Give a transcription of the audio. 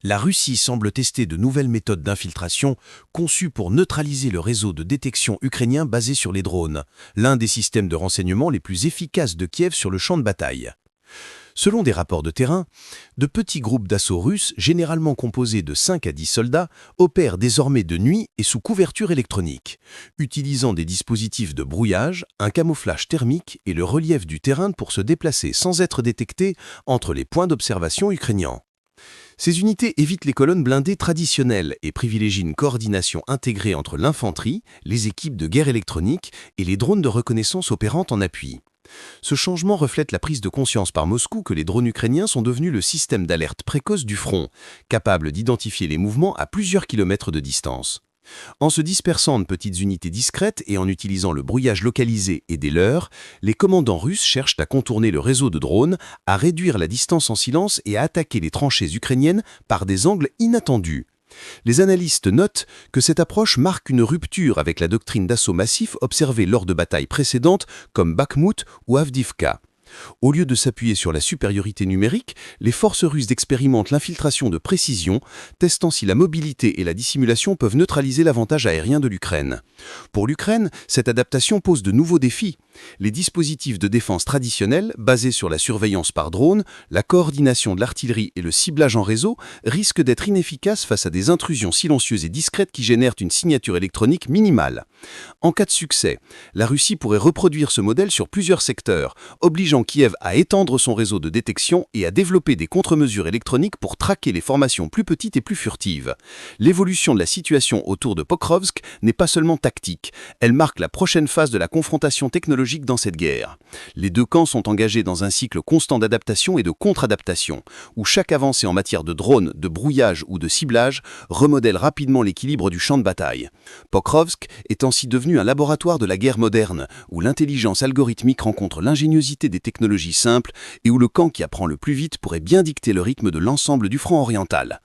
La Russie semble tester de nouvelles méthodes d'infiltration conçues pour neutraliser le réseau de détection ukrainien basé sur les drones, l'un des systèmes de renseignement les plus efficaces de Kiev sur le champ de bataille. Selon des rapports de terrain, de petits groupes d'assaut russes, généralement composés de 5 à 10 soldats, opèrent désormais de nuit et sous couverture électronique, utilisant des dispositifs de brouillage, un camouflage thermique et le relief du terrain pour se déplacer sans être détectés entre les points d'observation ukrainiens. Ces unités évitent les colonnes blindées traditionnelles et privilégient une coordination intégrée entre l'infanterie, les équipes de guerre électronique et les drones de reconnaissance opérant en appui. Ce changement reflète la prise de conscience par Moscou que les drones ukrainiens sont devenus le système d'alerte précoce du front, capable d'identifier les mouvements à plusieurs kilomètres de distance. En se dispersant de petites unités discrètes et en utilisant le brouillage localisé et des leurs, les commandants russes cherchent à contourner le réseau de drones, à réduire la distance en silence et à attaquer les tranchées ukrainiennes par des angles inattendus. Les analystes notent que cette approche marque une rupture avec la doctrine d'assaut massif observée lors de batailles précédentes comme Bakhmout ou Avdiivka. Au lieu de s'appuyer sur la supériorité numérique, les forces russes expérimentent l'infiltration de précision, testant si la mobilité et la dissimulation peuvent neutraliser l'avantage aérien de l'Ukraine. Pour l'Ukraine, cette adaptation pose de nouveaux défis. Les dispositifs de défense traditionnels, basés sur la surveillance par drone, la coordination de l'artillerie et le ciblage en réseau, risquent d'être inefficaces face à des intrusions silencieuses et discrètes qui génèrent une signature électronique minimale. En cas de succès, la Russie pourrait reproduire ce modèle sur plusieurs secteurs, obligeant Kiev à étendre son réseau de détection et à développer des contre-mesures électroniques pour traquer les formations plus petites et plus furtives. L'évolution de la situation autour de Pokrovsk n'est pas seulement tactique, elle marque la prochaine phase de la confrontation technologique dans cette guerre. Les deux camps sont engagés dans un cycle constant d'adaptation et de contre-adaptation, où chaque avancée en matière de drones, de brouillage ou de ciblage remodèle rapidement l'équilibre du champ de bataille. Pokrovsk est ainsi devenu un laboratoire de la guerre moderne, où l'intelligence algorithmique rencontre l'ingéniosité des technologies simples et où le camp qui apprend le plus vite pourrait bien dicter le rythme de l'ensemble du front oriental.